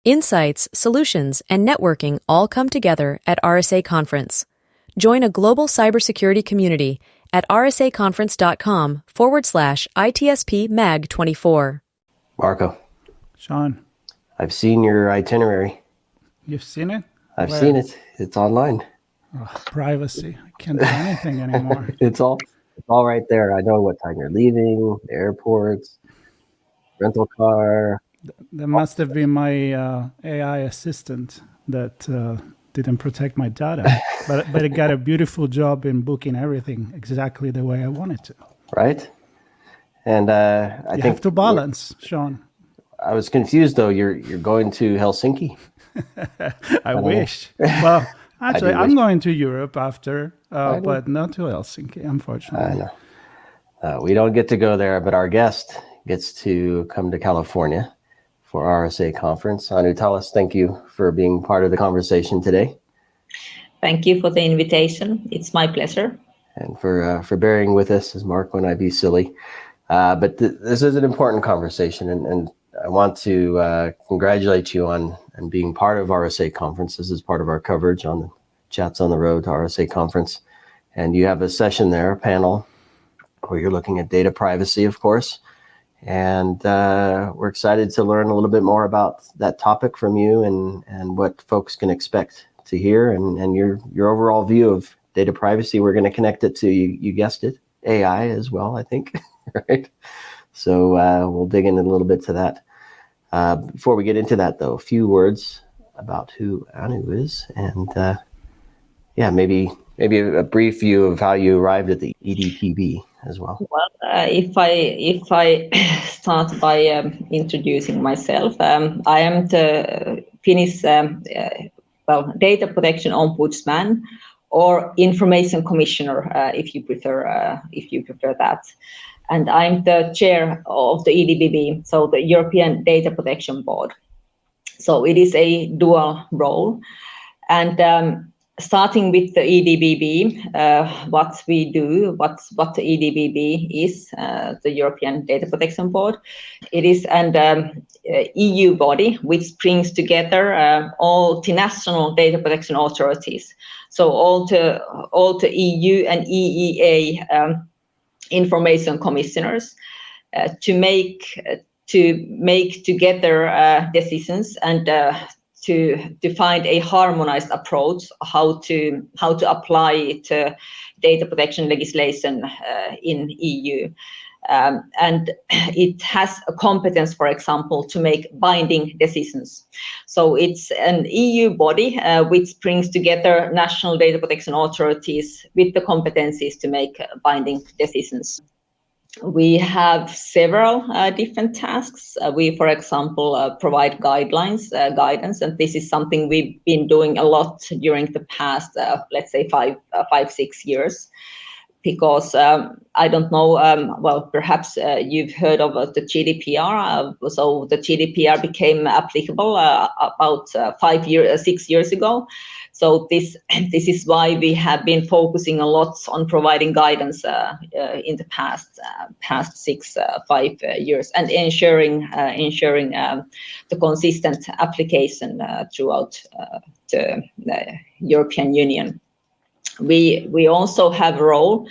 Insights, solutions, and networking all come together at RSA Conference. Join a global cybersecurity community at rsaconference.com/ITSP-MAG24. Marco. Sean. I've seen your itinerary. You've seen it? I've seen it. It's online. Oh, privacy. I can't do anything anymore. It's all right there. I know what time you're leaving, the airports, rental car. That must have been my AI assistant that didn't protect my data. but it got a beautiful job in booking everything exactly the way I wanted to. Right? And I think have to balance, Sean. I was confused though. You're going to Helsinki. I wish. Well, actually, I'm going to Europe after, but not to Helsinki, unfortunately. I know. We don't get to go there, but our guest gets to come to California for RSA conference. Anu Talus, thank you for being part of the conversation today. Thank you for the invitation. It's my pleasure. And for bearing with us as Marco and I be silly. But this is an important conversation, and I want to congratulate you on being part of RSA conference. This is part of our coverage on the Chats on the Road to RSA conference. And you have a session there, a panel, where you're looking at data privacy, of course. And we're excited to learn a little bit more about that topic from you and what folks can expect to hear and your overall view of data privacy. We're going to connect it to, you guessed it, AI as well, I think, right? So we'll dig in a little bit to that. Before we get into that, though, a few words about who Anu is and maybe a brief view of how you arrived at the EDPB as well. Well, if I start by introducing myself, I am the Finnish Data Protection Ombudsman, or Information Commissioner, if you prefer that. And I'm the chair of the EDPB, so the European Data Protection Board. So it is a dual role. And starting with the EDPB, what we do, what the EDPB is, the European Data Protection Board. It is an EU body which brings together all the national data protection authorities. So all the EU and EEA information commissioners to make together decisions and to find a harmonized approach how to apply to data protection legislation in EU. And it has a competence, for example, to make binding decisions. So it's an EU body which brings together national data protection authorities with the competencies to make binding decisions. We have several different tasks. We, for example, provide guidance, and this is something we've been doing a lot during the past, let's say 5-6 years. Because I don't know, perhaps you've heard of the GDPR. So the GDPR became applicable about 6 years ago. So this is why we have been focusing a lot on providing guidance in the past 5 years and ensuring the consistent application throughout the European Union. We also have a role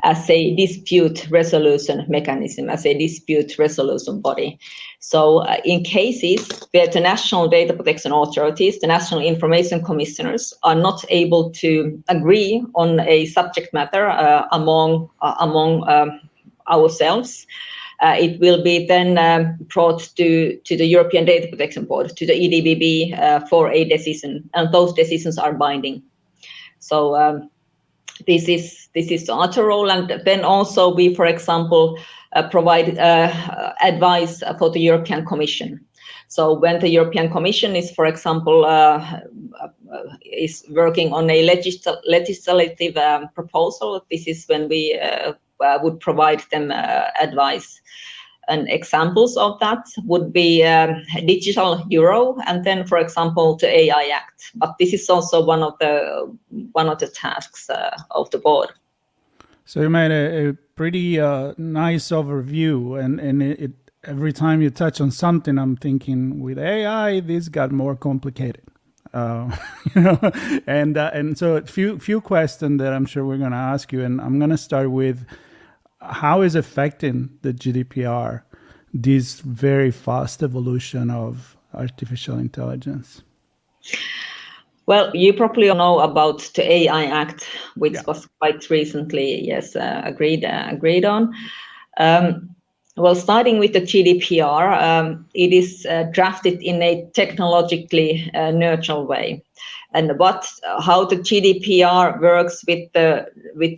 as a dispute resolution mechanism, as a dispute resolution body. So in cases where the national data protection authorities, the national information commissioners, are not able to agree on a subject matter among ourselves, it will be then brought to the European Data Protection Board, to the EDPB, for a decision, and those decisions are binding. So this is the other role, and then also we, for example, provide advice for the European Commission. So when the European Commission is, for example, is working on a legislative proposal, this is when we would provide them advice. And examples of that would be Digital Euro, and then, for example, the AI Act. But this is also one of the tasks of the board. So you made a pretty nice overview, and every time you touch on something, I'm thinking with AI, this got more complicated. You know, and so a few questions that I'm sure we're going to ask you, and I'm going to start with how is affecting the GDPR this very fast evolution of artificial intelligence? Well, you probably know about the AI Act, which was quite recently, agreed on. Well, starting with the GDPR, it is drafted in a technologically neutral way. And how the GDPR works with the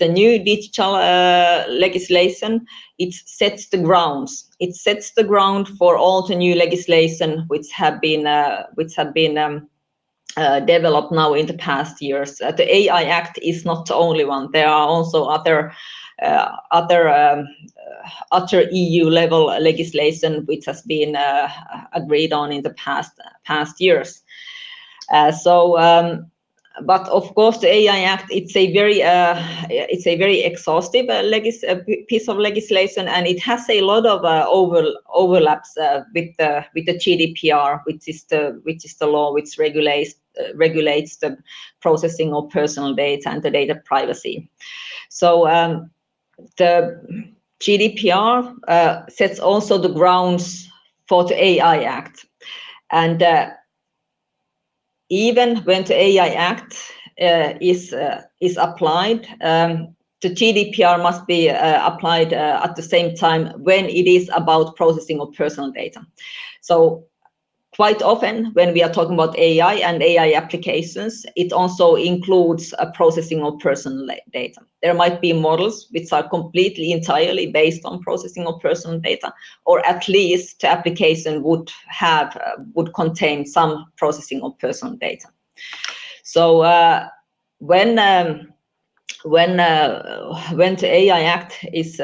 new digital legislation, it sets the grounds. It sets the ground for all the new legislation which have been developed now in the past years. The AI Act is not the only one. There are also other EU level legislation which has been agreed on in the past years. But of course, the AI Act, it's a very exhaustive piece of legislation, and it has a lot of overlaps with the GDPR, which is the law which regulates the processing of personal data and the data privacy. So the GDPR sets also the grounds for the AI Act, and even when the AI Act is applied, the GDPR must be applied at the same time when it is about processing of personal data. So quite often when we are talking about AI and AI applications, it also includes a processing of personal data. There might be models which are entirely based on processing of personal data, or at least the application would contain some processing of personal data. So when the AI Act is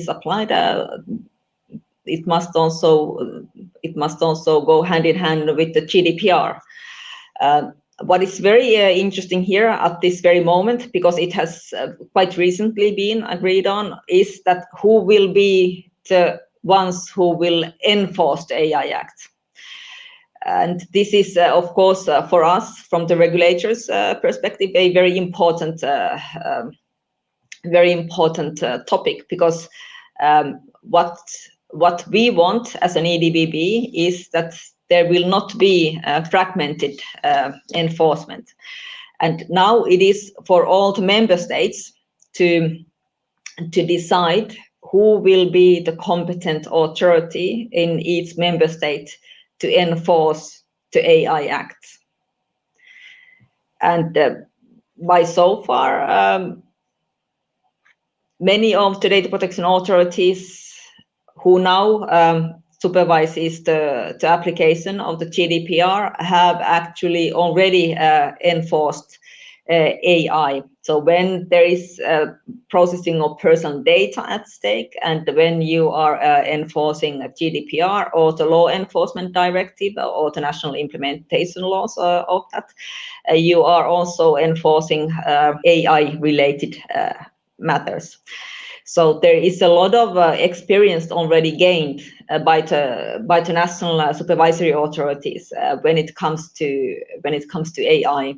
applied, it must also go hand in hand with the GDPR. What is very interesting here at this very moment, because it has quite recently been agreed on, is that who will be the ones who will enforce the AI Act. And this is, of course, for us, from the regulators' perspective, a very important topic, because what we want as an EDPB is that there will not be fragmented enforcement. And now it is for all the member states to decide who will be the competent authority in each member state to enforce the AI Act. And by so far, many of the data protection authorities who now supervises the application of the GDPR have actually already enforced AI. So when there is processing of personal data at stake, and when you are enforcing a GDPR or the law enforcement directive or the national implementation laws of that, you are also enforcing AI-related matters. So there is a lot of experience already gained by the national supervisory authorities when it comes to AI,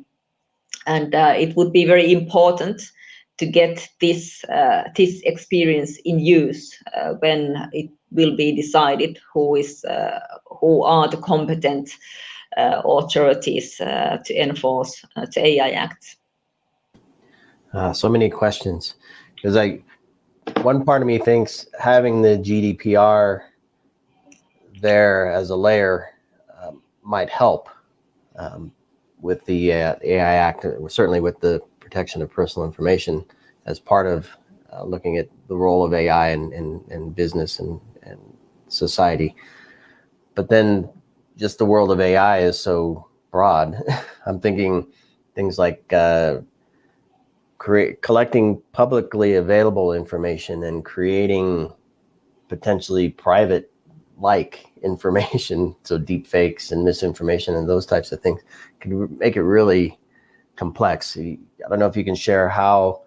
and it would be very important to get this experience in use when it will be decided who are the competent authorities to enforce the AI Act. So many questions, because one part of me thinks having the GDPR there as a layer might help with the AI Act, certainly with the protection of personal information as part of looking at the role of AI in business and society. But then just the world of AI is so broad. I'm thinking things like collecting publicly available information and creating potentially private-like information, so deep fakes and misinformation and those types of things can make it really complex. I don't know if you can share how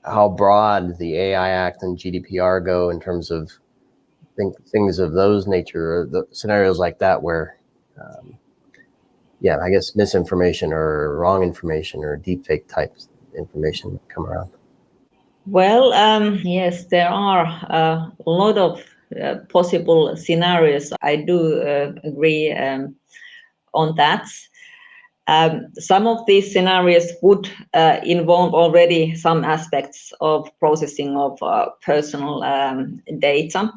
broad the AI Act and GDPR go in terms of things of those nature, or the scenarios like that where, I guess misinformation or wrong information or deepfake types information come around? Well, yes, there are a lot of possible scenarios. I do agree on that. Some of these scenarios would involve already some aspects of processing of personal data.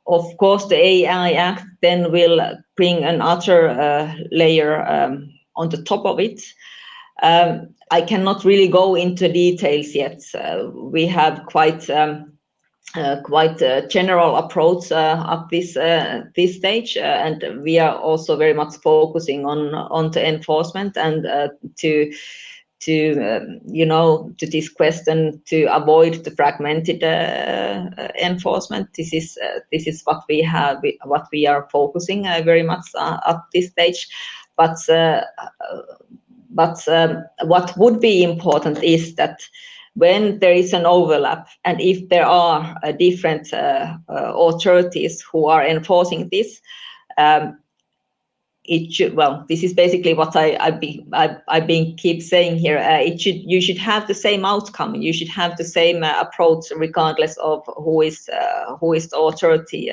Of course, the AI Act then will bring another layer on the top of it. I cannot really go into details yet. We have quite a general approach at this stage, and we are also very much focusing on the enforcement and to this question, to avoid the fragmented enforcement. This is what we are focusing very much at this stage. But what would be important is that when there is an overlap, and if there are different authorities who are enforcing this, it should. Well, this is basically what I've been keep saying here. You should have the same outcome. You should have the same approach, regardless of who is the authority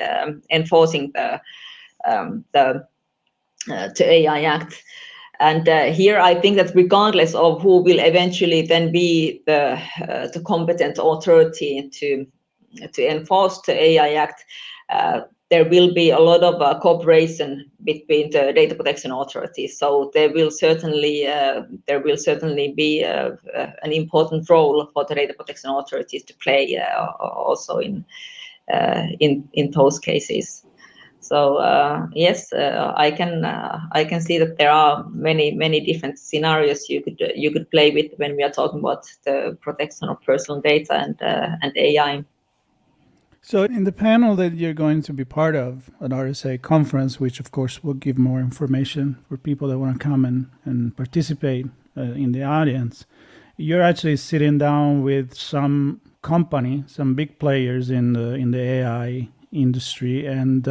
enforcing the AI Act. And here I think that regardless of who will eventually then be the competent authority to enforce the AI Act, there will be a lot of cooperation between the data protection authorities. So there will certainly be an important role for the data protection authorities to play also in those cases. So yes, I can see that there are many different scenarios you could play with when we are talking about the protection of personal data and AI. So in the panel that you're going to be part of at RSA conference, which of course will give more information for people that want to come and participate in the audience, you're actually sitting down with some company, some big players in the AI industry, and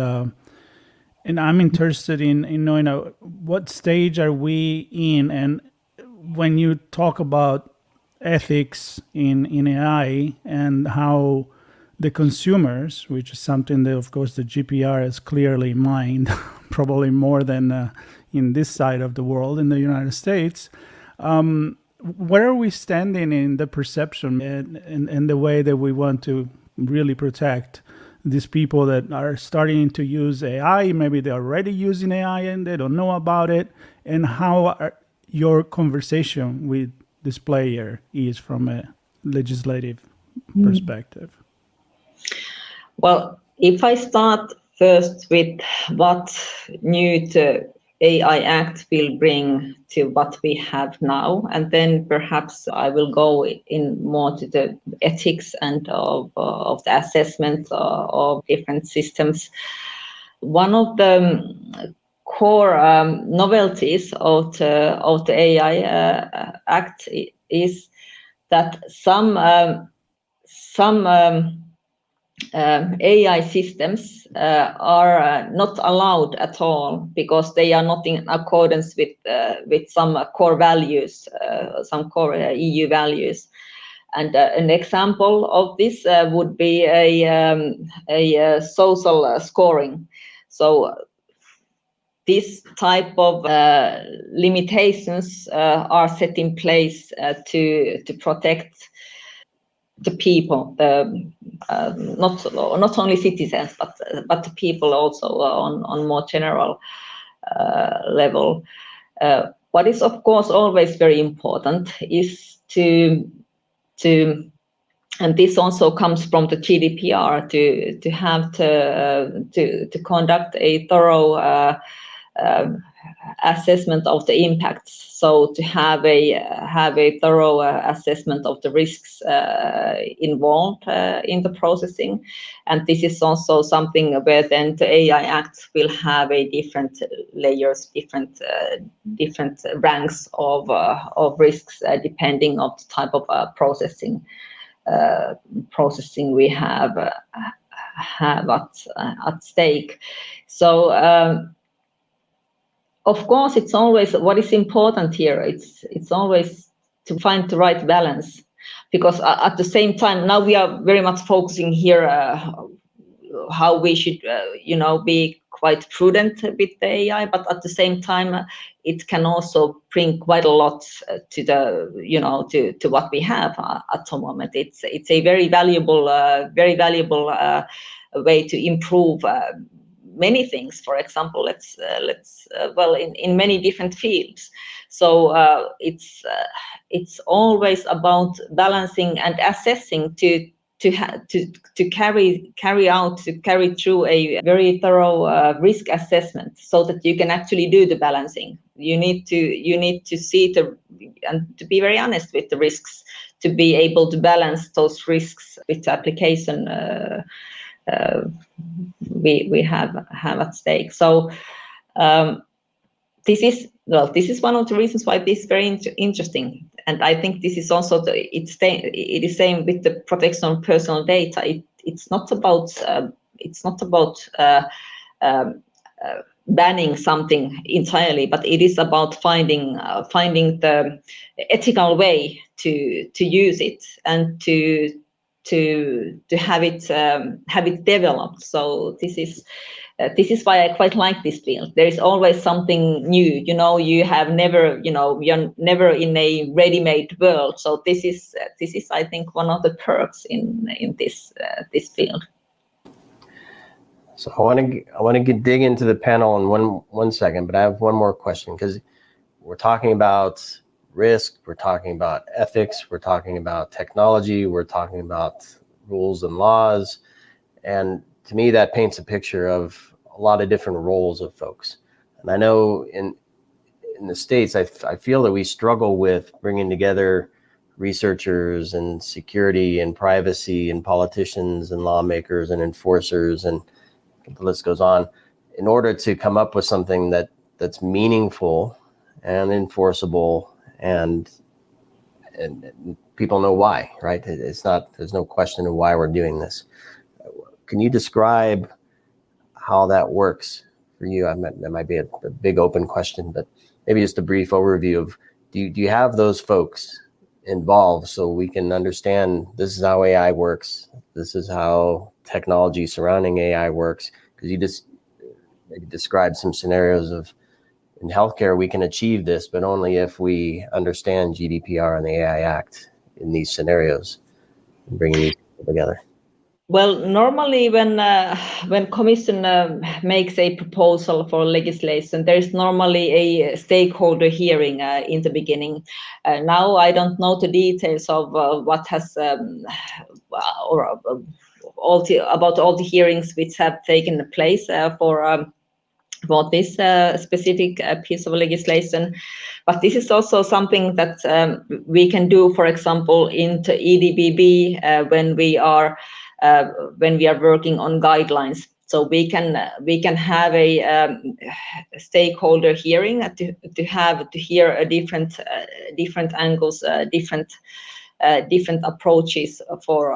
I'm interested in knowing what stage are we in, and when you talk about ethics in AI and how the consumers, which is something that of course the GDPR has clearly mined, probably more than in this side of the world, in the United States, where are we standing in the perception and the way that we want to really protect these people that are starting to use AI? Maybe they're already using AI and they don't know about it. And how your conversation with this player is from a legislative perspective? Well, if I start first with what new the AI Act will bring to what we have now, and then perhaps I will go in more to the ethics and of the assessment of different systems. One of the core novelties of the AI Act is that some AI systems are not allowed at all because they are not in accordance with some core values, some core EU values. And an example of this would be a social scoring. So this type of limitations are set in place to protect the people, not only citizens, but the people also on more general level. What is of course always very important is to and this also comes from the GDPR, to have to conduct a thorough assessment of the impacts. So to have a thorough assessment of the risks involved in the processing, and this is also something where then the AI Act will have a different layers, different ranks of risks depending on the type of processing we have. have at stake. So of course, it's always what is important here. It's always to find the right balance, because at the same time now we are very much focusing here how we should be quite prudent with the AI, but at the same time it can also bring quite a lot to the to what we have at the moment. It's a very valuable way to improve many things. For example, let's in many different fields. So it's always about balancing and assessing to carry through a very thorough risk assessment, so that you can actually do the balancing. You need to see and to be very honest with the risks, to be able to balance those risks with the application we have at stake. So this is one of the reasons why this is very interesting. And I think this is also it is same with the protection of personal data. It's not about banning something entirely, but it is about finding the ethical way to use it and to have it developed. So this is why I quite like this field. There is always something new. You have never, you're never in a ready-made world. So this is I think one of the perks in this field. So I want to dig into the panel in one second, but I have one more question, because we're talking about risk, we're talking about ethics, we're talking about technology, we're talking about rules and laws, and to me that paints a picture of a lot of different roles of folks. And I know in the States, I feel that we struggle with bringing together researchers and security and privacy and politicians and lawmakers and enforcers, and the list goes on, in order to come up with something that's meaningful and enforceable, and people know why, right? There's no question of why we're doing this. Can you describe how that works for you? That might be a big open question, but maybe just a brief overview of, do you have those folks involved so we can understand this is how AI works, this is how technology surrounding AI works? Because you just maybe described some scenarios of, in healthcare we can achieve this, but only if we understand GDPR and the AI Act in these scenarios, and bringing these people together. Well, normally when Commission makes a proposal for legislation, there is normally a stakeholder hearing in the beginning. Now I don't know the details of what has about all the hearings which have taken place for this specific piece of legislation. But this is also something that we can do, for example, into EDBB when we are working on guidelines. So we can have a stakeholder hearing to hear a different angles, different approaches for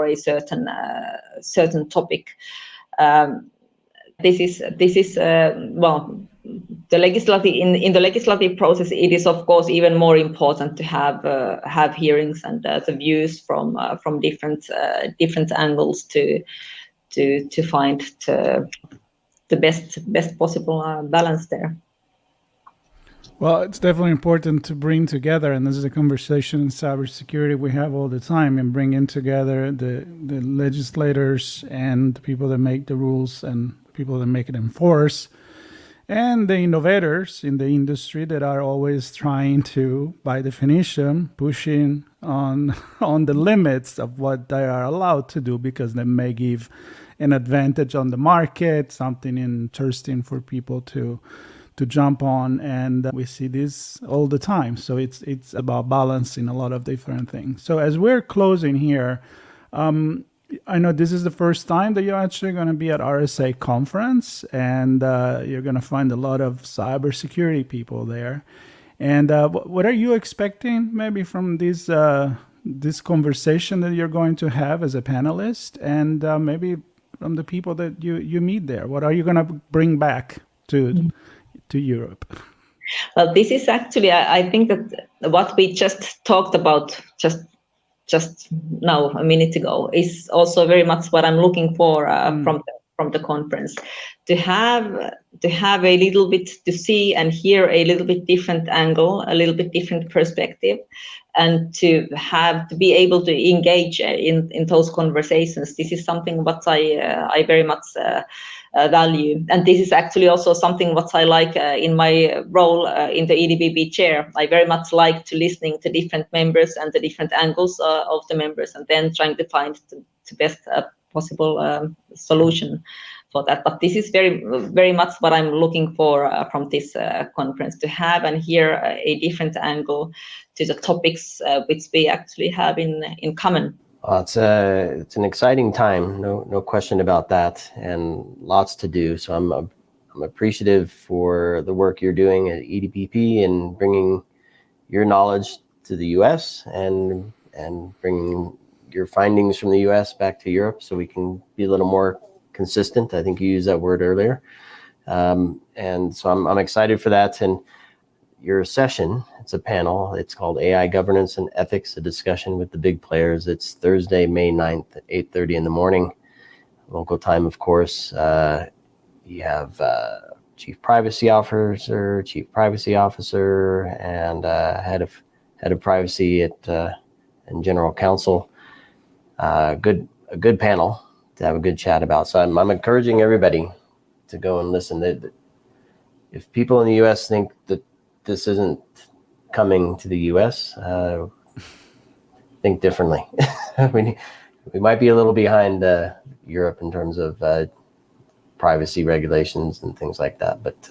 a certain topic. This is the legislative in the legislative process. It is of course even more important to have hearings and the views from different angles to find the best possible balance there. Well, it's definitely important to bring together, and this is a conversation in cybersecurity we have all the time, and bringing together the legislators and the people that make the rules and people that make it enforce, and the innovators in the industry that are always trying to, by definition, pushing on the limits of what they are allowed to do, because they may give an advantage on the market, something interesting for people to jump on, and we see this all the time. So it's about balancing a lot of different things. So as we're closing here, I know this is the first time that you're actually going to be at RSA conference, and you're going to find a lot of cybersecurity people there. And what are you expecting maybe from this conversation that you're going to have as a panelist? And maybe from the people that you meet there? What are you going to bring back to Europe? Well, this is actually, I think that what we just talked about just now a minute ago is also very much what I'm looking for from the conference, to have a little bit, to see and hear a little bit different angle, a little bit different perspective, and to be able to engage in those conversations. This is something what I very much value, and this is actually also something what I like in my role in the EDBB chair. I very much like to listening to different members and the different angles of the members, and then trying to find the best possible solution for that. But this is very, very much what I'm looking for from this conference, to have and hear a different angle to the topics which we actually have in common. Well, it's an exciting time, no question about that, and lots to do. So I'm appreciative for the work you're doing at EDPP and bringing your knowledge to the U.S. and bringing your findings from the U.S. back to Europe, so we can be a little more consistent. I think you used that word earlier, and so I'm excited for that. And your session, it's a panel. It's called AI Governance and Ethics, a discussion with the big players. It's Thursday, May 9th at 8:30 in the morning, local time, of course. You have Chief Privacy Officer, and head of privacy and General Counsel. A good panel to have a good chat about. So I'm encouraging everybody to go and listen. If people in the U.S. think that this isn't coming to the U.S., think differently. We might be a little behind Europe in terms of privacy regulations and things like that, but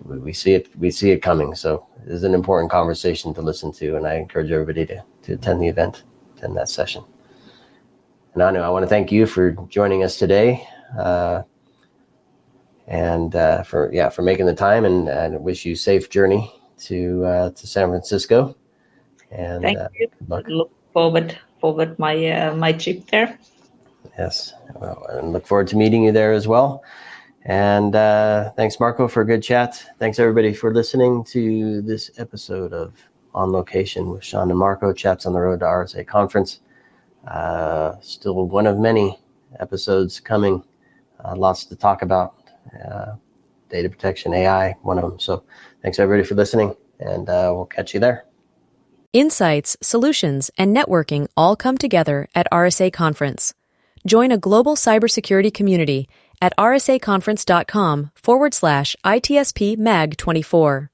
we see it coming. So this is an important conversation to listen to, and I encourage everybody to attend the event, attend that session. And Anu, I want to thank you for joining us today, and for making the time, and wish you a safe journey to San Francisco. And thank you. Look forward my trip there. Yes, well, and look forward to meeting you there as well. And thanks, Marco, for a good chat. Thanks, everybody, for listening to this episode of On Location with Sean and Marco, Chats on the Road to RSA Conference. Still one of many episodes coming. Lots to talk about. Data protection, AI, one of them. So thanks, everybody, for listening, and we'll catch you there. Insights, solutions, and networking all come together at RSA Conference. Join a global cybersecurity community at rsaconference.com/ITSP Mag 24.